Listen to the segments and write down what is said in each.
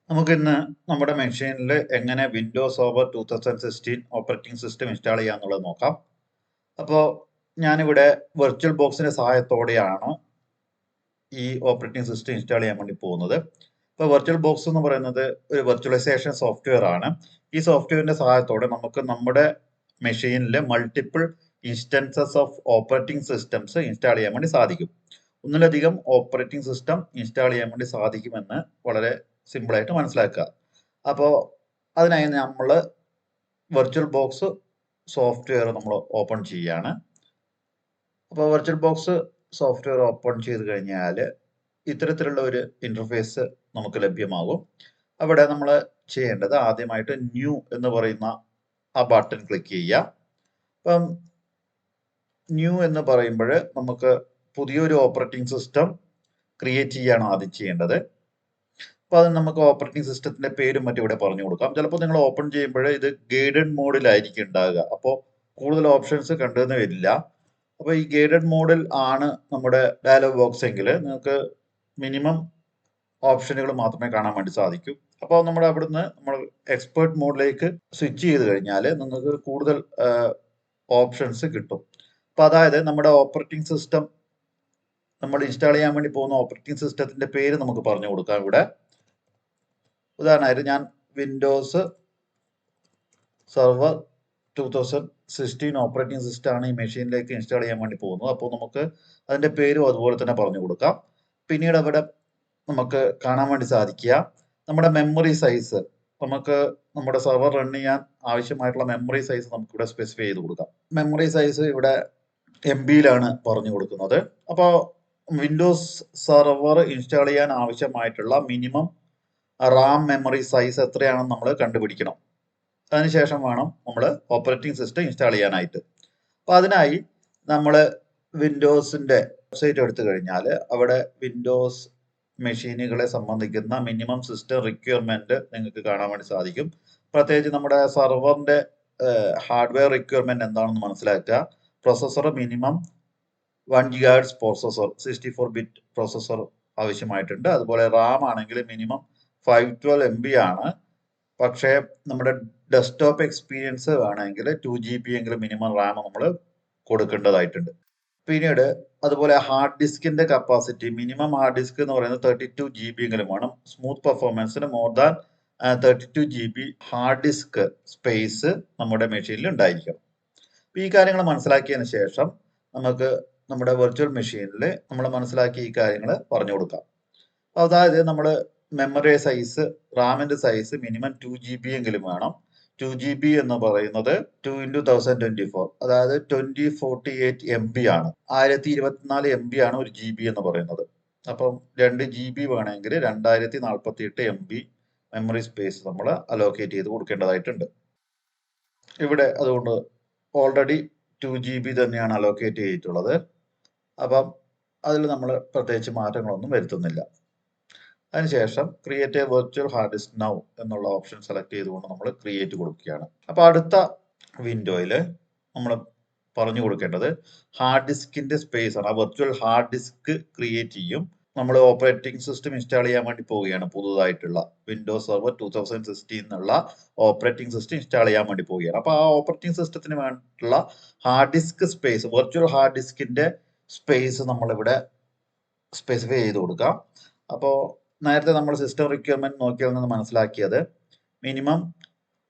നമുക്കിന്ന് നമ്മുടെ മെഷീനിൽ എങ്ങനെ Windows server 2016 operating system install ചെയ്യാന്നുള്ളത് നോക്കാം. അപ്പോൾ ഞാനിവിടെ വെർച്വൽ ബോക്സിന്റെ സഹായത്തോടെയാണ് ഈ ഓപ്പറേറ്റിംഗ് സിസ്റ്റം ഇൻസ്റ്റാൾ ചെയ്യാൻ വേണ്ടി പോകുന്നത്. ഇപ്പോൾ വെർച്വൽ ബോക്സ് എന്ന് പറയുന്നത് ഒരു വെർച്വലൈസേഷൻ സോഫ്റ്റ്വെയർ ആണ്. ഈ സോഫ്റ്റ്വെയറിന്റെ സഹായത്തോടെ നമുക്ക് നമ്മുടെ മെഷീനിൽ multiple instances of operating systems install ചെയ്യാൻ വേണ്ടി സാധിക്കും. ഒന്നിലധികം ഓപ്പറേറ്റിംഗ് സിസ്റ്റം ഇൻസ്റ്റാൾ ചെയ്യാൻ വേണ്ടി സാധിക്കുമെന്ന് വളരെ സിമ്പിളായിട്ട് മനസ്സിലാക്കുക. അപ്പോൾ അതിനായി നമ്മൾ വെർച്വൽ ബോക്സ് സോഫ്റ്റ്വെയർ നമ്മൾ ഓപ്പൺ ചെയ്യുകയാണ്. അപ്പോൾ വെർച്വൽ ബോക്സ് സോഫ്റ്റ്വെയർ ഓപ്പൺ ചെയ്ത് കഴിഞ്ഞാൽ ഇത്തരത്തിലുള്ള ഒരു ഇന്റർഫേസ് നമുക്ക് ലഭ്യമാകും. അവിടെ നമ്മൾ ചെയ്യേണ്ടത് ആദ്യമായിട്ട് ന്യൂ എന്ന് പറയുന്ന ആ ബട്ടൺ ക്ലിക്ക് ചെയ്യുക. അപ്പം ന്യൂ എന്ന് പറയുമ്പോൾ നമുക്ക് പുതിയൊരു ഓപ്പറേറ്റിംഗ് സിസ്റ്റം ക്രിയേറ്റ് ചെയ്യാണ് ആദ്യം ചെയ്യേണ്ടത്. അപ്പോൾ അത് നമുക്ക് ഓപ്പറേറ്റിംഗ് സിസ്റ്റത്തിന്റെ പേരും മറ്റും ഇവിടെ പറഞ്ഞു കൊടുക്കാം. ചിലപ്പോൾ നിങ്ങൾ ഓപ്പൺ ചെയ്യുമ്പോൾ ഇത് ഗൈഡഡ് മോഡിലായിരിക്കും ഉണ്ടാകുക. അപ്പോൾ കൂടുതൽ ഓപ്ഷൻസ് കണ്ടുവന്ന് വരില്ല. അപ്പോൾ ഈ ഗൈഡഡ് മോഡിൽ ആണ് നമ്മുടെ ഡയലോഗ് ബോക്സ് എങ്കിൽ നിങ്ങൾക്ക് മിനിമം ഓപ്ഷനുകൾ മാത്രമേ കാണാൻ വേണ്ടി സാധിക്കൂ. അപ്പോൾ നമ്മൾ അവിടുന്ന് നമ്മൾ എക്സ്പേർട്ട് മോഡിലേക്ക് സ്വിച്ച് ചെയ്ത് കഴിഞ്ഞാൽ നിങ്ങൾക്ക് കൂടുതൽ ഓപ്ഷൻസ് കിട്ടും. അപ്പോൾ അതായത് നമ്മുടെ ഓപ്പറേറ്റിംഗ് സിസ്റ്റം നമ്മൾ ഇൻസ്റ്റാൾ ചെയ്യാൻ വേണ്ടി പോകുന്ന ഓപ്പറേറ്റിംഗ് സിസ്റ്റത്തിന്റെ പേര് നമുക്ക് പറഞ്ഞു കൊടുക്കാം. ഇവിടെ ഉദാഹരണമായിട്ട് ഞാൻ വിൻഡോസ് സെർവർ 2016 ഓപ്പറേറ്റിംഗ് സിസ്റ്റം ആണ് ഈ മെഷീനിലേക്ക് ഇൻസ്റ്റാൾ ചെയ്യാൻ വേണ്ടി പോകുന്നത്. അപ്പോൾ നമുക്ക് അതിന്റെ പേരും അതുപോലെ തന്നെ പറഞ്ഞു കൊടുക്കാം. പിന്നീട് അവിടെ നമുക്ക് കാണാൻ വേണ്ടി സാധിക്കുക നമ്മുടെ മെമ്മറി സൈസ്, നമുക്ക് നമ്മുടെ സെർവർ റൺ ചെയ്യാൻ ആവശ്യമായിട്ടുള്ള മെമ്മറി സൈസ് നമുക്ക് ഇവിടെ സ്പെസിഫൈ ചെയ്ത് കൊടുക്കാം. മെമ്മറി സൈസ് ഇവിടെ MB-യിലാണ് പറഞ്ഞു കൊടുക്കുന്നത്. അപ്പോൾ വിൻഡോസ് സെർവർ ഇൻസ്റ്റാൾ ചെയ്യാൻ ആവശ്യമായിട്ടുള്ള മിനിമം റാം മെമ്മറി സൈസ് എത്രയാണെന്ന് നമ്മൾ കണ്ടുപിടിക്കണം. അതിനുശേഷം വേണം നമ്മൾ ഓപ്പറേറ്റിംഗ് സിസ്റ്റം ഇൻസ്റ്റാൾ ചെയ്യാനായിട്ട്. അപ്പോൾ അതിനായി നമ്മൾ വിൻഡോസിന്റെ വെബ്സൈറ്റ് എടുത്തു കഴിഞ്ഞാൽ അവിടെ വിൻഡോസ് മെഷീനുകളെ സംബന്ധിക്കുന്ന മിനിമം സിസ്റ്റം റിക്വയർമെന്റ് നിങ്ങൾക്ക് കാണാൻ വേണ്ടി സാധിക്കും. പ്രത്യേകിച്ച് നമ്മുടെ സെർവറിന്റെ ഹാർഡ്വെയർ റിക്വയർമെന്റ് എന്താണെന്ന് മനസ്സിലാക്കുക. Processor minimum 1 GHz processor 64-bit processor ആവശ്യമായിട്ടുണ്ട്. അതുപോലെ റാം ആണെങ്കിൽ മിനിമം 512 MB ആണ്. പക്ഷേ നമ്മുടെ ഡെസ്ക്ടോപ്പ് എക്സ്പീരിയൻസ് വേണമെങ്കിൽ 2 GB എങ്കിലും മിനിമം റാം നമ്മൾ കൊടുക്കേണ്ടതായിട്ടുണ്ട്. പിന്നീട് അതുപോലെ ഹാർഡ് ഡിസ്കിന്റെ കപ്പാസിറ്റി മിനിമം ഹാർഡ് ഡിസ്ക് എന്ന് പറയുന്നത് 32 GB എങ്കിലും വേണം. സ്മൂത്ത് പെർഫോമൻസിന് more than 32 GB hard disk space നമ്മുടെ മെഷീനിൽ ഉണ്ടായിരിക്കണം. അപ്പോൾ ഈ കാര്യങ്ങൾ മനസ്സിലാക്കിയതിന് ശേഷം നമുക്ക് നമ്മുടെ വെർച്വൽ മെഷീനിൽ നമ്മൾ മനസ്സിലാക്കിയ ഈ കാര്യങ്ങൾ പറഞ്ഞു കൊടുക്കാം. അതായത് നമ്മൾ മെമ്മറി സൈസ്, റാമിന്റെ സൈസ് മിനിമം 2 GB എങ്കിലും വേണം. 2 GB എന്ന് പറയുന്നത് 2 × 1024, അതായത് 2048 MB ആണ്. 1024 MB ആണ് 1 GB എന്ന് പറയുന്നത്. അപ്പം 2 GB വേണമെങ്കിൽ 2048 MB മെമ്മറി സ്പേസ് നമ്മൾ അലോക്കേറ്റ് ചെയ്ത് കൊടുക്കേണ്ടതായിട്ടുണ്ട്. ഇവിടെ അതുകൊണ്ട് ഓൾറെഡി 2 GB തന്നെയാണ് അലോക്കേറ്റ് ചെയ്തിട്ടുള്ളത്. അപ്പം അതിൽ നമ്മൾ പ്രത്യേകിച്ച് മാറ്റങ്ങളൊന്നും വരുത്തുന്നില്ല. അതിനുശേഷം create a virtual hard disk now എന്നുള്ള ഓപ്ഷൻ സെലക്ട് ചെയ്തുകൊണ്ട് നമ്മൾ ക്രിയേറ്റ് കൊടുക്കുകയാണ്. അപ്പോൾ അടുത്ത വിൻഡോയിൽ നമ്മൾ പറഞ്ഞു കൊടുക്കേണ്ടത് ഹാർഡ് ഡിസ്കിന്റെ സ്പേസ് ആണ്. ആ വെർച്വൽ ഹാർഡ് ഡിസ്ക് ക്രിയേറ്റ് ചെയ്യും. നമ്മൾ ഓപ്പറേറ്റിംഗ് സിസ്റ്റം ഇൻസ്റ്റാൾ ചെയ്യാൻ വേണ്ടി പോവുകയാണ്. പുതുതായിട്ടുള്ള വിൻഡോസ് സെർവർ 2016 എന്നുള്ള ഓപ്പറേറ്റിംഗ് സിസ്റ്റം ഇൻസ്റ്റാൾ ചെയ്യാൻ വേണ്ടി പോവുകയാണ്. അപ്പോൾ ആ ഓപ്പറേറ്റിംഗ് സിസ്റ്റത്തിന് വേണ്ടിയിട്ടുള്ള hard disk space, virtual hard ഡിസ്കിന്റെ സ്പേസ് നമ്മളിവിടെ സ്പെസിഫൈ ചെയ്ത് കൊടുക്കാം. അപ്പോൾ നേരത്തെ നമ്മൾ സിസ്റ്റം റിക്വയർമെന്റ് നോക്കിയാൽ നിന്ന് മനസ്സിലാക്കിയത് മിനിമം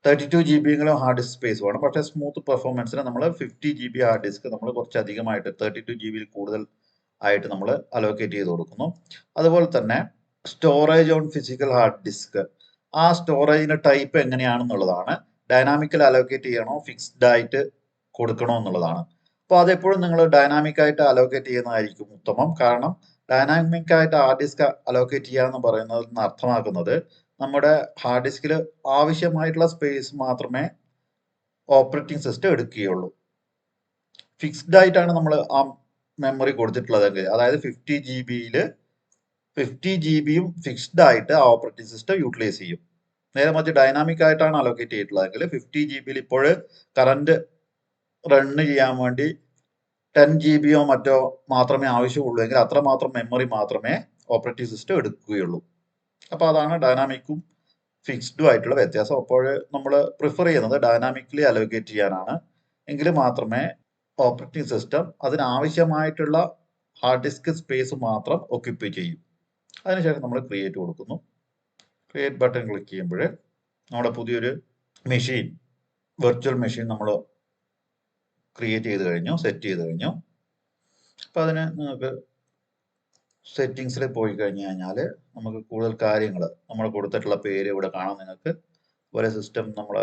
32 GB എങ്കിലും ഹാർഡ് ഡിസ്ക് സ്പേസ് വേണം. പക്ഷേ സ്മൂത്ത് പെർഫോമൻസിന് നമ്മൾ 50 GB ഹാർഡ് ഡിസ്ക് നമ്മൾ കുറച്ച് അധികമായിട്ട് 32 GB കൂടുതൽ ആയിട്ട് നമ്മൾ അലോക്കേറ്റ് ചെയ്ത് കൊടുക്കുന്നു. അതുപോലെ തന്നെ storage on physical hard disk, ആ സ്റ്റോറേജിന്റെ ടൈപ്പ് എങ്ങനെയാണെന്നുള്ളതാണ്. ഡൈനാമിക്കൽ അലോക്കേറ്റ് ചെയ്യണോ ഫിക്സ്ഡ് ആയിട്ട് കൊടുക്കണോ എന്നുള്ളതാണ്. അപ്പോൾ അതെപ്പോഴും നിങ്ങൾ ഡൈനാമിക് ആയിട്ട് അലോക്കേറ്റ് ചെയ്യുന്നതായിരിക്കും ഉത്തമം. കാരണം ഡൈനാമിക് ആയിട്ട് ഹാർഡ് ഡിസ്ക് അലോക്കേറ്റ് ചെയ്യുക എന്ന് പറയുന്നത് അർത്ഥമാക്കുന്നത് നമ്മുടെ ഹാർഡ് ഡിസ്കിൽ ആവശ്യമായിട്ടുള്ള സ്പേസ് മാത്രമേ ഓപ്പറേറ്റിംഗ് സിസ്റ്റം എടുക്കുകയുള്ളൂ. ഫിക്സ്ഡ് ആയിട്ടാണ് നമ്മൾ ആ മെമ്മറി കൊടുത്തിട്ടുള്ളതെങ്കിൽ, അതായത് 50 GB-യിൽ 50 GB-യും ഫിക്സ്ഡ് ആയിട്ട് ആ ഓപ്പറേറ്റിംഗ് സിസ്റ്റം യൂട്ടിലൈസ് ചെയ്യും. നേരെ മറിച്ച് ഡൈനാമിക് ആയിട്ടാണ് അലോക്കേറ്റ് ചെയ്തിട്ടുള്ളതെങ്കിൽ 50 GB-യിൽ ഇപ്പോൾ കറന്റ് റൺ ചെയ്യാൻ വേണ്ടി 10 GB-യോ മറ്റോ മാത്രമേ ആവശ്യമുള്ളൂ എങ്കിൽ അത്രമാത്രം മെമ്മറി മാത്രമേ ഓപ്പറേറ്റിംഗ് സിസ്റ്റം എടുക്കുകയുള്ളൂ. അപ്പോൾ അതാണ് ഡൈനാമിക്കും ഫിക്സ്ഡും ആയിട്ടുള്ള വ്യത്യാസം. അപ്പോൾ നമ്മൾ പ്രിഫർ ചെയ്യുന്നത് ഡൈനാമിക്കലി അലോക്കേറ്റ് ചെയ്യാനാണ്. എങ്കിൽ മാത്രമേ ഓപ്പറേറ്റിംഗ് സിസ്റ്റം അതിനാവശ്യമായിട്ടുള്ള ഹാർഡ് ഡിസ്ക് സ്പേസ് മാത്രം ഒക്യുപ്പൈ ചെയ്യും. അതിനുശേഷം നമ്മൾ ക്രിയേറ്റ് കൊടുക്കുന്നു. ക്രിയേറ്റ് ബട്ടൺ ക്ലിക്ക് ചെയ്യുമ്പോൾ നമ്മുടെ പുതിയൊരു മെഷീൻ, വെർച്വൽ മെഷീൻ നമ്മൾ ക്രിയേറ്റ് ചെയ്ത് കഴിഞ്ഞു, സെറ്റ് ചെയ്ത് കഴിഞ്ഞു. അപ്പം അതിന് നിങ്ങൾക്ക് സെറ്റിങ്സിൽ പോയി കഴിഞ്ഞ് കഴിഞ്ഞാൽ നമുക്ക് കൂടുതൽ കാര്യങ്ങൾ നമ്മൾ കൊടുത്തിട്ടുള്ള പേര് ഇവിടെ കാണാം. നിങ്ങൾക്ക് ഒരേ സിസ്റ്റം നമ്മൾ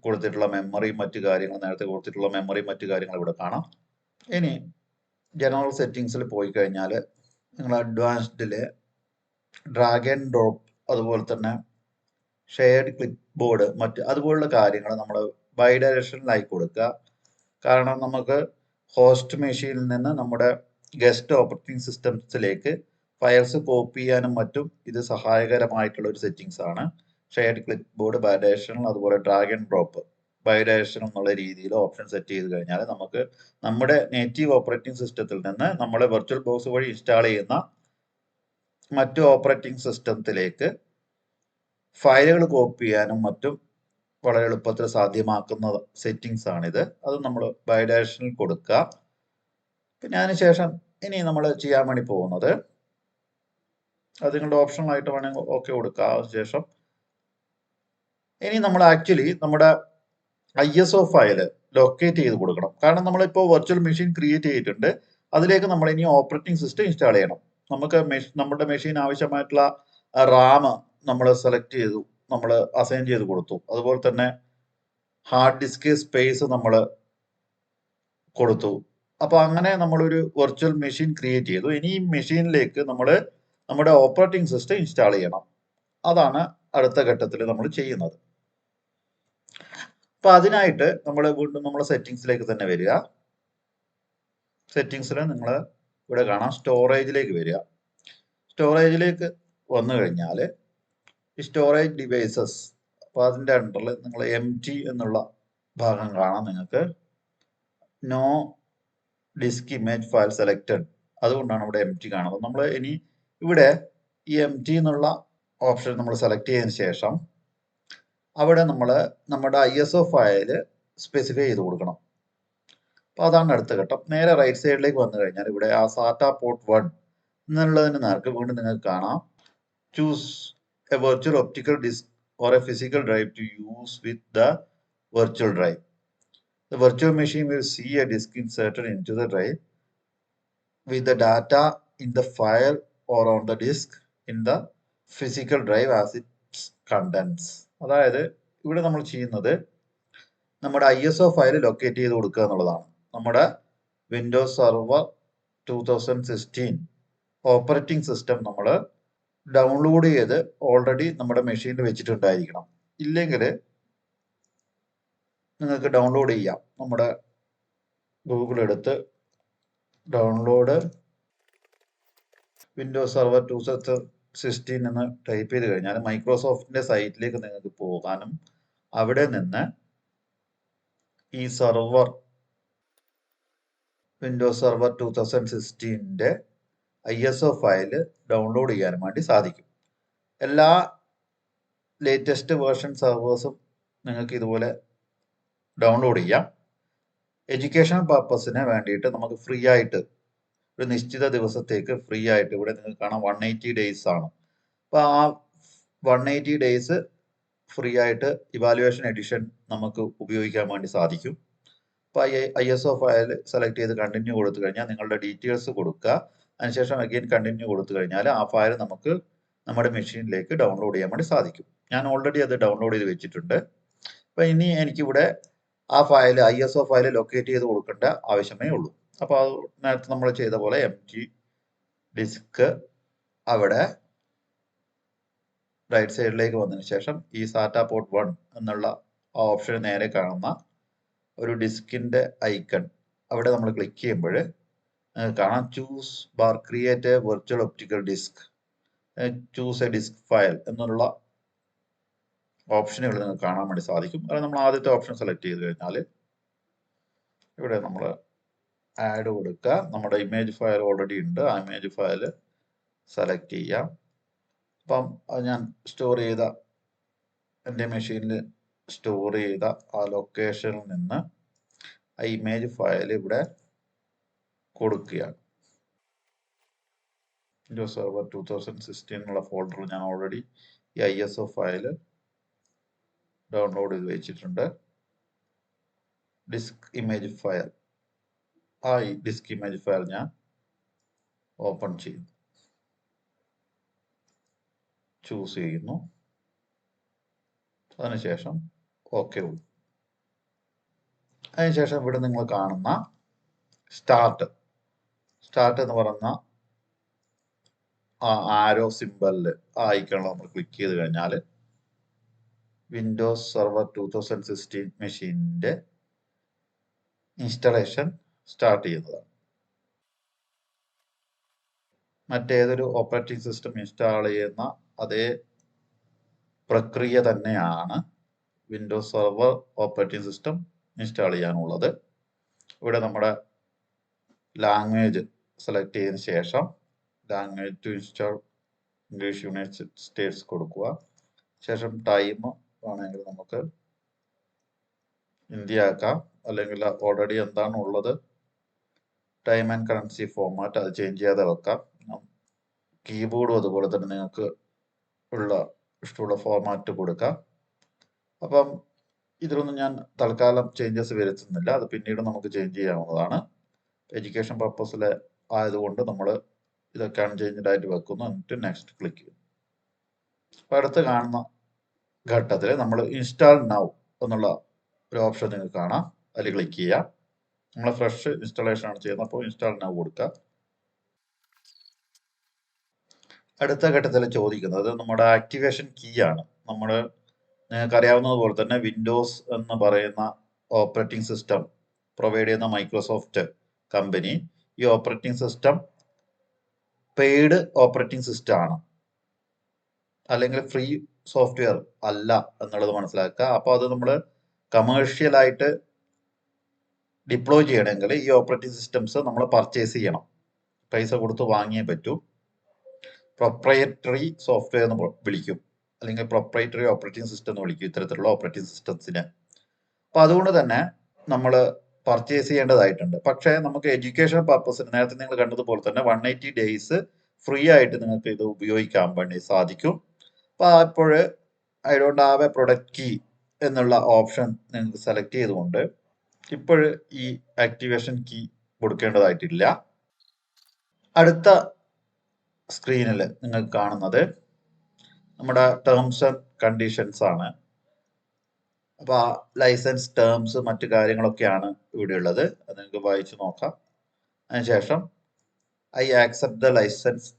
കൊടുത്തിട്ടുള്ള മെമ്മറിയും മറ്റു കാര്യങ്ങൾ, നേരത്തെ കൊടുത്തിട്ടുള്ള മെമ്മറിയും മറ്റു കാര്യങ്ങൾ ഇവിടെ കാണാം. ഇനി ജനറൽ സെറ്റിങ്സിൽ പോയി കഴിഞ്ഞാൽ നിങ്ങൾ അഡ്വാൻസ്ഡിലെ ഡ്രാഗ് ആൻഡ് ഡ്രോപ്പ്, അതുപോലെ തന്നെ ഷെയർഡ് ക്ലിപ്പ് ബോർഡ്, അതുപോലുള്ള കാര്യങ്ങൾ നമ്മൾ ബൈ ഡയറക്ഷനിലായി കൊടുക്കുക. കാരണം നമുക്ക് ഹോസ്റ്റ് മെഷീനിൽ നിന്ന് നമ്മുടെ ഗസ്റ്റ് ഓപ്പറേറ്റിംഗ് സിസ്റ്റംസിലേക്ക് ഫയൽസ് കോപ്പി ചെയ്യാനും മറ്റും ഇത് സഹായകരമായിട്ടുള്ള ഒരു സെറ്റിങ്സ് ആണ്. Shared clipboard bidirectional, അതുപോലെ drag and drop bi direction എന്നുള്ള രീതിയിൽ ഓപ്ഷൻ സെറ്റ് ചെയ്ത് കഴിഞ്ഞാൽ നമുക്ക് നമ്മുടെ നേറ്റീവ് ഓപ്പറേറ്റിംഗ് സിസ്റ്റത്തിൽ നിന്ന് നമ്മളെ വെർച്വൽ ബോക്സ് വഴി ഇൻസ്റ്റാൾ ചെയ്യുന്ന മറ്റു ഓപ്പറേറ്റിംഗ് സിസ്റ്റത്തിലേക്ക് ഫയലുകൾ കോപ്പി ചെയ്യാനും മറ്റും വളരെ എളുപ്പത്തിൽ സാധ്യമാക്കുന്ന സെറ്റിങ്സ് ആണിത്. അത് നമ്മൾ ബൈ ഡയറക്ഷനിൽ കൊടുക്കുക. പിന്നെ അതിനുശേഷം ഇനി നമ്മൾ ചെയ്യാൻ വേണ്ടി പോകുന്നത്, അത് നിങ്ങളുടെ ഓപ്ഷണൽ ആയിട്ട് വേണമെങ്കിൽ ഓക്കെ കൊടുക്കുക. അതിനുശേഷം ഇനി നമ്മൾ ആക്ച്വലി നമ്മുടെ ISO ഫയൽ ലൊക്കേറ്റ് ചെയ്ത് കൊടുക്കണം. കാരണം നമ്മളിപ്പോൾ വെർച്വൽ മെഷീൻ ക്രിയേറ്റ് ചെയ്തിട്ടുണ്ട്, അതിലേക്ക് നമ്മൾ ഇനി ഓപ്പറേറ്റിംഗ് സിസ്റ്റം ഇൻസ്റ്റാൾ ചെയ്യണം. നമുക്ക് നമ്മുടെ മെഷീൻ ആവശ്യമായിട്ടുള്ള റാം നമ്മൾ സെലക്ട് ചെയ്തു, നമ്മൾ അസൈൻ ചെയ്ത് കൊടുത്തു. അതുപോലെ തന്നെ ഹാർഡ് ഡിസ്ക് സ്പേസ് നമ്മൾ കൊടുത്തു. അപ്പോൾ അങ്ങനെ നമ്മളൊരു വെർച്വൽ മെഷീൻ ക്രിയേറ്റ് ചെയ്തു. ഇനി ഈ മെഷീനിലേക്ക് നമ്മൾ നമ്മുടെ ഓപ്പറേറ്റിംഗ് സിസ്റ്റം ഇൻസ്റ്റാൾ ചെയ്യണം. അതാണ് അടുത്ത ഘട്ടത്തിൽ നമ്മൾ ചെയ്യുന്നത്. അപ്പൊ അതിനായിട്ട് നമ്മൾ വീണ്ടും നമ്മളെ സെറ്റിങ്സിലേക്ക് തന്നെ വരിക. സെറ്റിങ്സിൽ നിങ്ങൾ ഇവിടെ കാണാം സ്റ്റോറേജിലേക്ക് വരിക. സ്റ്റോറേജിലേക്ക് വന്നു കഴിഞ്ഞാൽ ഈ സ്റ്റോറേജ് ഡിവൈസസ്, അപ്പോൾ അതിൻ്റെ അണ്ടറിൽ നിങ്ങൾ MT എന്നുള്ള ഭാഗം കാണാം. നിങ്ങൾക്ക് no disk image file selected, അതുകൊണ്ടാണ് ഇവിടെ MT കാണുന്നത്. നമ്മൾ ഇനി ഇവിടെ ഈ MT എന്നുള്ള ഓപ്ഷൻ നമ്മൾ സെലക്ട് ചെയ്തതിന് ശേഷം അവിടെ നമ്മൾ നമ്മുടെ ISO ഫയൽ സ്പെസിഫൈ ചെയ്ത് കൊടുക്കണം. അപ്പോൾ അതാണ് അടുത്ത ഘട്ടം. നേരെ റൈറ്റ് സൈഡിലേക്ക് വന്നു കഴിഞ്ഞാൽ ഇവിടെ ആ SATA പോർട്ട് 1 എന്നുള്ളതിന് നേർക്ക് വീണ്ടും നിങ്ങൾക്ക് കാണാം choose a virtual optical disk or a physical drive to use with the virtual drive. The virtual machine will see a disk inserted into the drive with the data in the file or on the disk in the physical drive as its contents. അതായത് ഇവിടെ നമ്മൾ ചെയ്യുന്നത് നമ്മുടെ ISO file locate ചെയ്ത് കൊടുക്കുക എന്നുള്ളതാണ്. നമ്മുടെ Windows server 2016 operating system നമ്മൾ ഡൗൺലോഡ് ചെയ്ത് ഓൾറെഡി നമ്മുടെ മെഷീനിൽ വെച്ചിട്ടുണ്ടായിരിക്കണം. ഇല്ലെങ്കിൽ നിങ്ങൾക്ക് ഡൗൺലോഡ് ചെയ്യാം. നമ്മുടെ ഗൂഗിൾ എടുത്ത് ഡൗൺലോഡ് വിൻഡോസ് സെർവർ 2016 എന്ന് ടൈപ്പ് ചെയ്ത് കഴിഞ്ഞാൽ മൈക്രോസോഫ്റ്റിന്റെ സൈറ്റിലേക്ക് നിങ്ങൾക്ക് പോകാനും അവിടെ നിന്ന് ഈ സെർവർ വിൻഡോസ് സെർവർ 2016ന്റെ ISO ഫയൽ ഡൗൺലോഡ് ചെയ്യാനും വേണ്ടി സാധിക്കും. എല്ലാ ലേറ്റസ്റ്റ് വേർഷൻ സെർവേഴ്സും നിങ്ങൾക്ക് ഇതുപോലെ ഡൗൺലോഡ് ചെയ്യാം. എഡ്യൂക്കേഷൻ പർപ്പസിന് വേണ്ടിയിട്ട് നമുക്ക് ഫ്രീ ആയിട്ട് ഒരു നിശ്ചിത ദിവസത്തേക്ക് ഫ്രീ ആയിട്ട് ഇവിടെ നിങ്ങൾക്ക് കാണാം 180 ഡേയ്സ് ആണ്. അപ്പോൾ ആ 180 ഡേയ്സ് ഫ്രീ ആയിട്ട് ഇവാലുവേഷൻ എഡിഷൻ നമുക്ക് ഉപയോഗിക്കാൻ വേണ്ടി സാധിക്കും. അപ്പോൾ ISO ഫയൽ സെലക്ട് ചെയ്ത് കണ്ടിന്യൂ കൊടുത്തു കഴിഞ്ഞാൽ നിങ്ങളുടെ ഡീറ്റെയിൽസ് കൊടുക്കുക. അതിനുശേഷം അഗെയിൻ കണ്ടിന്യൂ കൊടുത്തു കഴിഞ്ഞാൽ ആ ഫയൽ നമുക്ക് നമ്മുടെ മെഷീനിലേക്ക് ഡൗൺലോഡ് ചെയ്യാൻ വേണ്ടി സാധിക്കും. ഞാൻ ഓൾറെഡി അത് ഡൗൺലോഡ് ചെയ്ത് വെച്ചിട്ടുണ്ട്. അപ്പോൾ ഇനി എനിക്കിവിടെ ആ ഫയൽ ISO ഫയൽ ലൊക്കേറ്റ് ചെയ്ത് കൊടുക്കേണ്ട ആവശ്യമേ ഉള്ളൂ. അപ്പോൾ അത് നേരത്തെ നമ്മൾ ചെയ്ത പോലെ MT ഡിസ്ക് അവിടെ റൈറ്റ് സൈഡിലേക്ക് വന്നതിന് ശേഷം ഈ SATA പോർട്ട് 1 എന്നുള്ള ഓപ്ഷൻ നേരെ കാണുന്ന ഒരു ഡിസ്കിന്റെ ഐക്കൺ അവിടെ നമ്മൾ ക്ലിക്ക് ചെയ്യുമ്പോൾ കാണാം choose bar create a virtual optical disk, choose a disk file എന്നുള്ള ഓപ്ഷനുകൾ നിങ്ങൾക്ക് കാണാൻ വേണ്ടി സാധിക്കും. അത് നമ്മൾ ആദ്യത്തെ ഓപ്ഷൻ സെലക്ട് ചെയ്ത് കഴിഞ്ഞാൽ ഇവിടെ നമ്മൾ ആഡ് കൊടുക്കുക. നമ്മുടെ ഇമേജ് ഫയൽ ഓൾറെഡി ഉണ്ട്, ആ ഇമേജ് ഫയൽ സെലക്ട് ചെയ്യാം. അപ്പം അത് ഞാൻ സ്റ്റോർ ചെയ്ത എൻ്റെ മെഷീനിൽ സ്റ്റോർ ചെയ്ത ആ ലൊക്കേഷനിൽ നിന്ന് ആ ഇമേജ് ഫയൽ ഇവിടെ കൊടുക്കുകയാണ്. വിൻഡോസ് സെർവർ 2016 എന്നുള്ള ഫോൾഡറിൽ ഞാൻ ഓൾറെഡി ഈ ISO ഫയൽ ഡൗൺലോഡ് ചെയ്ത് വെച്ചിട്ടുണ്ട്. ഡിസ്ക് ഇമേജ് ഫയൽ, ആ ഡിസ്ക് ഇമേജ് ഫയൽ ഞാൻ ഓപ്പൺ ചെയ്യുന്നു, ചൂസ് ചെയ്യുന്നു, അതിനുശേഷം ഓക്കെ കൊടുക്കും. അതിനുശേഷം ഇവിടെ നിങ്ങൾ കാണുന്ന സ്റ്റാർട്ട് എന്ന് പറയുന്ന ആ ആരോ സിമ്പലിൽ ആ ഐക്കണിൽ നമ്മൾ ക്ലിക്ക് ചെയ്ത് കഴിഞ്ഞാൽ വിൻഡോസ് സെർവർ 2016 മെഷീനിന്റെ ഇൻസ്റ്റലേഷൻ സ്റ്റാർട്ട് ചെയ്യുന്നതാണ്. മറ്റേതൊരു ഓപ്പറേറ്റിംഗ് സിസ്റ്റം ഇൻസ്റ്റാൾ ചെയ്യുന്ന അതേ പ്രക്രിയ തന്നെയാണ് Windows server operating system install ചെയ്യാനുള്ളത്. ഇവിടെ നമ്മുടെ ലാംഗ്വേജ് സെലക്ട് ചെയ്തതിന് ശേഷം language to install English United States കൊടുക്കുക. ശേഷം ടൈം വേണമെങ്കിൽ നമുക്ക് ഇന്ത്യ ആക്കാം, അല്ലെങ്കിൽ ഓൾറെഡി എന്താണ് ഉള്ളത് ടൈം ആൻഡ് കറൻസി ഫോർമാറ്റ് അത് ചേഞ്ച് ചെയ്യാതെ വെക്കാം. കീബോർഡും അതുപോലെ തന്നെ നിങ്ങൾക്ക് ഇഷ്ടമുള്ള ഫോർമാറ്റ് കൊടുക്കാം. അപ്പം ഇതിലൊന്നും ഞാൻ തൽക്കാലം ചേഞ്ചസ് വരുത്തുന്നില്ല, അത് പിന്നീട് നമുക്ക് ചേഞ്ച് ചെയ്യാവുന്നതാണ്. എഡ്യൂക്കേഷൻ പർപ്പസിൽ ആയതുകൊണ്ട് നമ്മൾ ഇതൊക്കെ അൺചേഞ്ച്ഡ് ആയിട്ട് വെക്കുന്നു. എന്നിട്ട് നെക്സ്റ്റ് ക്ലിക്ക് ചെയ്യും. അപ്പം അടുത്ത് കാണുന്ന ഘട്ടത്തിൽ നമ്മൾ ഇൻസ്റ്റാൾ നൗ എന്നുള്ള ഒരു ഓപ്ഷൻ നിങ്ങൾക്ക് കാണാം, അതിൽ ക്ലിക്ക് ചെയ്യുക. നമ്മൾ ഫ്രഷ് ഇൻസ്റ്റാളേഷൻ ആണ് ചെയ്യുന്നത്, അപ്പോൾ ഇൻസ്റ്റാൾ നൗ കൊടുക്കുക. അടുത്ത ഘട്ടത്തിൽ ചോദിക്കുന്നത് നമ്മുടെ ആക്ടിവേഷൻ കീ ആണ്. നമ്മൾ നിങ്ങൾക്ക് അറിയാവുന്നതുപോലെ തന്നെ വിൻഡോസ് എന്ന് പറയുന്ന ഓപ്പറേറ്റിംഗ് സിസ്റ്റം പ്രൊവൈഡ് ചെയ്യുന്ന മൈക്രോസോഫ്റ്റ് കമ്പനി ഈ operating system paid operating system ആണ്, അല്ലെങ്കിൽ ഫ്രീ സോഫ്റ്റ്വെയർ അല്ല എന്നുള്ളത് മനസ്സിലാക്കുക. അപ്പോൾ അത് നമ്മൾ കമേഴ്ഷ്യൽ ആയിട്ട് ഡിപ്ലോയ് ചെയ്യണമെങ്കിൽ ഈ ഓപ്പറേറ്റിംഗ് സിസ്റ്റംസ് നമ്മൾ പർച്ചേസ് ചെയ്യണം, പൈസ കൊടുത്ത് വാങ്ങിയേ പറ്റൂ. പ്രൊപ്രൈറ്ററി സോഫ്റ്റ്വെയർ എന്ന് വിളിക്കും, അല്ലെങ്കിൽ പ്രൊപ്രൈറ്ററി ഓപ്പറേറ്റിംഗ് സിസ്റ്റം എന്ന് വിളിക്കും ഇത്തരത്തിലുള്ള ഓപ്പറേറ്റിംഗ് സിസ്റ്റംസിനെ. അപ്പോൾ അതുകൊണ്ട് തന്നെ നമ്മൾ പർച്ചേസ് ചെയ്യേണ്ടതായിട്ടുണ്ട്. പക്ഷേ നമുക്ക് എഡ്യൂക്കേഷൻ പർപ്പസിന് നേരത്തെ നിങ്ങൾ കണ്ടതുപോലെ തന്നെ 180 days ഫ്രീ ആയിട്ട് നിങ്ങൾക്ക് ഇത് ഉപയോഗിക്കാൻ വേണ്ടി സാധിക്കും. അപ്പോൾ അപ്പോൾ I don't have a product key എന്നുള്ള ഓപ്ഷൻ നിങ്ങൾക്ക് സെലക്ട് ചെയ്തുകൊണ്ട് ഇപ്പോൾ ഈ ആക്ടിവേഷൻ കീ കൊടുക്കേണ്ടതായിട്ടില്ല. അടുത്ത സ്ക്രീനിൽ നിങ്ങൾക്ക് കാണുന്നത് നമ്മുടെ ടേംസ് ആൻഡ് കണ്ടീഷൻസ് ആണ്. അപ്പോൾ ആ ലൈസൻസ് ടേംസ് മറ്റു കാര്യങ്ങളൊക്കെയാണ് ഇവിടെ ഉള്ളത്, അത് നിങ്ങൾക്ക് വായിച്ചു നോക്കാം. അതിനുശേഷം I accept the licence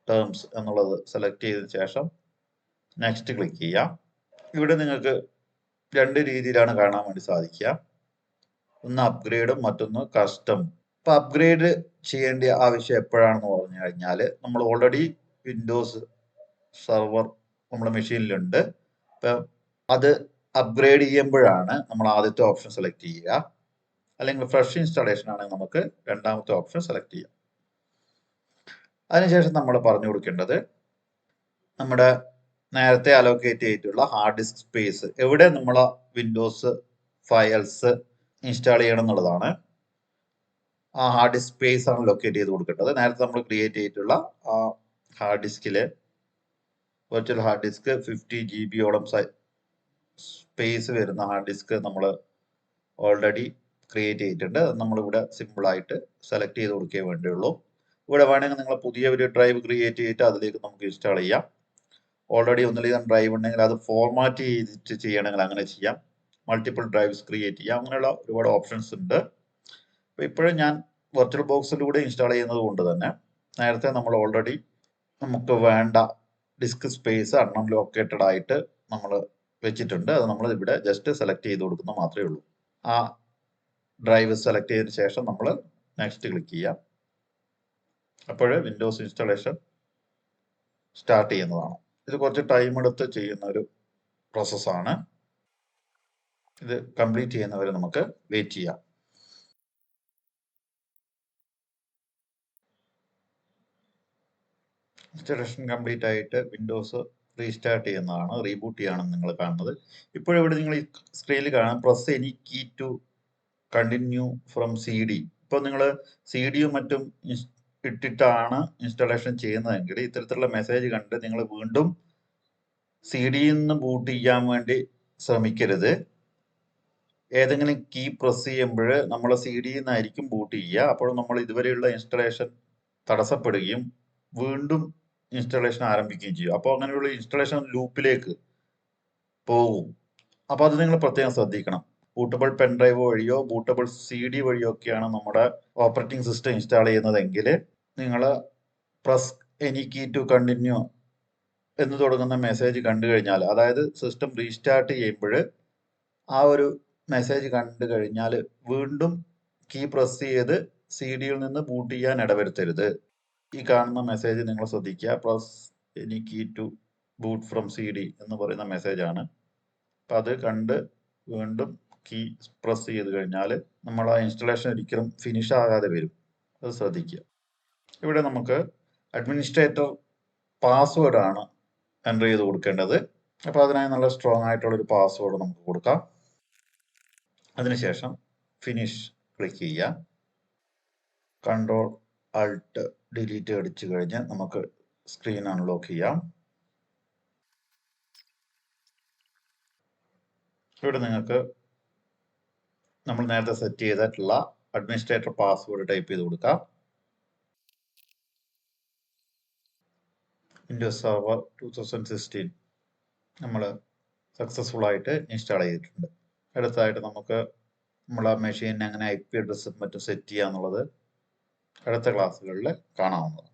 terms എന്നുള്ളത് സെലക്ട് ചെയ്തതിനു ശേഷം നെക്സ്റ്റ് ക്ലിക്ക് ചെയ്യാം. ഇവിടെ നിങ്ങൾക്ക് രണ്ട് രീതിയിലാണ് കാണാൻ വേണ്ടി സാധിക്കുക, ഒന്ന് അപ്ഗ്രേഡും മറ്റൊന്ന് കസ്റ്റം. ഇപ്പൊ അപ്ഗ്രേഡ് ചെയ്യേണ്ട ആവശ്യം എപ്പോഴാണെന്ന് പറഞ്ഞു കഴിഞ്ഞാൽ നമ്മൾ ഓൾറെഡി വിൻഡോസ് സെർവർ നമ്മുടെ മെഷീനിലുണ്ട്. ഇപ്പം അത് അപ്ഗ്രേഡ് ചെയ്യുമ്പോഴാണ് നമ്മൾ ആദ്യത്തെ ഓപ്ഷൻ സെലക്ട് ചെയ്യുക, അല്ലെങ്കിൽ ഫ്രഷ് ഇൻസ്റ്റാളേഷൻ ആണെങ്കിൽ നമുക്ക് രണ്ടാമത്തെ ഓപ്ഷൻ സെലക്ട് ചെയ്യാം. അതിനുശേഷം നമ്മൾ പറഞ്ഞു കൊടുക്കേണ്ടത് നമ്മുടെ നേരത്തെ അലോക്കേറ്റ് ചെയ്തിട്ടുള്ള ഹാർഡ് ഡിസ്ക് സ്പേസ് എവിടെ നമ്മൾ വിൻഡോസ് ഫയൽസ് ഇൻസ്റ്റാൾ ചെയ്യണം എന്നുള്ളതാണ്. ആ ഹാർഡ് ഡിസ്ക് സ്പേസ് ആണ് ലൊക്കേറ്റ് ചെയ്ത് കൊടുക്കേണ്ടത്. നേരത്തെ നമ്മൾ ക്രിയേറ്റ് ചെയ്തിട്ടുള്ള ആ ഹാർഡ് ഡിസ്കിലെ virtual hard disk 50 GB space വരുന്ന ഹാർഡ് ഡിസ്ക് നമ്മൾ ഓൾറെഡി ക്രിയേറ്റ് ചെയ്തിട്ടുണ്ട്. അത് നമ്മളിവിടെ സിമ്പിളായിട്ട് സെലക്ട് ചെയ്ത് കൊടുക്കേ വേണ്ടിയുള്ളൂ. ഇവിടെ വേണമെങ്കിൽ നിങ്ങൾ പുതിയ ഒരു ഡ്രൈവ് ക്രിയേറ്റ് ചെയ്തിട്ട് അതിലേക്ക് നമുക്ക് ഇൻസ്റ്റാൾ ചെയ്യാം. ഓൾറെഡി ഒന്നിലധികം ഡ്രൈവ് ഉണ്ടെങ്കിൽ അത് ഫോർമാറ്റ് ചെയ്തിട്ട് ചെയ്യണമെങ്കിൽ അങ്ങനെ ചെയ്യാം. മൾട്ടിപ്പിൾ ഡ്രൈവ്സ് ക്രിയേറ്റ് ചെയ്യാം, അങ്ങനെയുള്ള ഒരുപാട് ഓപ്ഷൻസ് ഉണ്ട്. അപ്പോൾ ഇപ്പോഴും ഞാൻ വെർച്വൽ ബോക്സിലൂടെ ഇൻസ്റ്റാൾ ചെയ്യുന്നത് കൊണ്ട് തന്നെ നേരത്തെ നമ്മൾ ഓൾറെഡി നമുക്ക് വേണ്ട ഡിസ്ക് സ്പേസ് അൺലോക്കേറ്റഡ് ആയിട്ട് നമ്മൾ വെച്ചിട്ടുണ്ട്. അത് നമ്മൾ ഇവിടെ ജസ്റ്റ് സെലക്ട് ചെയ്ത് കൊടുക്കുന്ന മാത്രമേ ഉള്ളൂ. ആ ഡ്രൈവ് സെലക്ട് ചെയ്തതിന് ശേഷം നമ്മൾ നെക്സ്റ്റ് ക്ലിക്ക് ചെയ്യാം. അപ്പോൾ വിൻഡോസ് ഇൻസ്റ്റാളേഷൻ സ്റ്റാർട്ട് ചെയ്യുന്നതാണ്. ഇത് കുറച്ച് ടൈം എടുത്ത് ചെയ്യുന്ന ഒരു പ്രോസസ്സാണ്. ഇത് കംപ്ലീറ്റ് ചെയ്യുന്നവരെ നമുക്ക് വെയിറ്റ് ചെയ്യാം. ഇൻസ്റ്റാളേഷൻ കംപ്ലീറ്റ് ആയിട്ട് വിൻഡോസ് റീസ്റ്റാർട്ട് ചെയ്യുന്നതാണ്, റീബൂട്ട് ചെയ്യാണ് നിങ്ങൾ കാണുന്നത്. ഇപ്പോഴിവിടെ നിങ്ങൾ ഈ സ്ക്രീനിൽ കാണാം press any key to continue from CD. ഇപ്പോൾ നിങ്ങൾ CD-യും മറ്റും ഇട്ടിട്ടാണ് ഇൻസ്റ്റാളേഷൻ ചെയ്യുന്നതെങ്കിൽ ഇത്തരത്തിലുള്ള മെസ്സേജ് കണ്ട് നിങ്ങൾ വീണ്ടും CD-യിൽ നിന്ന് ബൂട്ട് ചെയ്യാൻ വേണ്ടി ശ്രമിക്കരുത്. ഏതെങ്കിലും കീ പ്രസ് ചെയ്യുമ്പോൾ നമ്മൾ CD-യിൽ നിന്നായിരിക്കും ബൂട്ട് ചെയ്യുക. അപ്പോൾ നമ്മൾ ഇതുവരെയുള്ള ഇൻസ്റ്റാളേഷൻ തടസ്സപ്പെടുകയും വീണ്ടും ഇൻസ്റ്റാളേഷൻ ആരംഭിക്കുകയും ചെയ്യും. അപ്പോൾ അങ്ങനെയുള്ള ഇൻസ്റ്റാളേഷൻ ലൂപ്പിലേക്ക് പോകും. അപ്പോൾ അത് നിങ്ങൾ പ്രത്യേകം ശ്രദ്ധിക്കണം. ബൂട്ടബിൾ പെൻഡ്രൈവ് വഴിയോ ബൂട്ടബിൾ CD വഴിയോ ഒക്കെയാണ് നമ്മുടെ ഓപ്പറേറ്റിംഗ് സിസ്റ്റം ഇൻസ്റ്റാൾ ചെയ്യുന്നതെങ്കിൽ നിങ്ങൾ press any key to continue എന്ന് തുടങ്ങുന്ന മെസ്സേജ് കണ്ടു കഴിഞ്ഞാൽ, അതായത് സിസ്റ്റം റീസ്റ്റാർട്ട് ചെയ്യുമ്പോൾ ആ ഒരു മെസ്സേജ് കണ്ടു കഴിഞ്ഞാൽ വീണ്ടും കീ പ്രസ് ചെയ്ത് CD-യിൽ നിന്ന് ബൂട്ട് ചെയ്യാൻ ഇടവരുത്തരുത്. ഈ കാണുന്ന മെസ്സേജ് നിങ്ങൾ ശ്രദ്ധിക്കുക. Press any key to boot from CD എന്ന് പറയുന്ന മെസ്സേജാണ്. അപ്പം അത് കണ്ട് വീണ്ടും കീ പ്രസ് ചെയ്ത് കഴിഞ്ഞാൽ നമ്മൾ ആ ഇൻസ്റ്റലേഷൻ ഒരിക്കലും ഫിനിഷ് ആകാതെ വരും. അത് ശ്രദ്ധിക്കുക. ഇവിടെ നമുക്ക് അഡ്മിനിസ്ട്രേറ്റർ പാസ്വേഡാണ് എൻ്റർ ചെയ്ത് കൊടുക്കേണ്ടത്. അപ്പോൾ അതിനായി നല്ല സ്ട്രോങ് ആയിട്ടുള്ളൊരു പാസ്വേഡ് നമുക്ക് കൊടുക്കാം. അതിനുശേഷം ഫിനിഷ് ക്ലിക്ക് ചെയ്യുക. കൺട്രോൾ ആൾട്ട് ഡിലീറ്റ് അടിച്ചു കഴിഞ്ഞ് നമുക്ക് സ്ക്രീൻ അൺലോക്ക് ചെയ്യാം. ഇവിടെ നിങ്ങൾക്ക് നമ്മൾ നേരത്തെ സെറ്റ് ചെയ്തിട്ടുള്ള അഡ്മിനിസ്ട്രേറ്റർ പാസ്വേഡ് ടൈപ്പ് ചെയ്ത് കൊടുക്കാം. വിൻഡോസ് സെർവർ 2016 നമ്മൾ സക്സസ്ഫുൾ ആയിട്ട് ഇൻസ്റ്റാൾ ചെയ്തിട്ടുണ്ട്. അടുത്തതായിട്ട് നമുക്ക് നമ്മളെ മെഷീനിന് എങ്ങനെ IP അഡ്രസ്സും മറ്റും സെറ്റ് ചെയ്യുക എന്നുള്ളത് അടുത്ത ക്ലാസ്സുകളിൽ കാണാവുന്നതാണ്.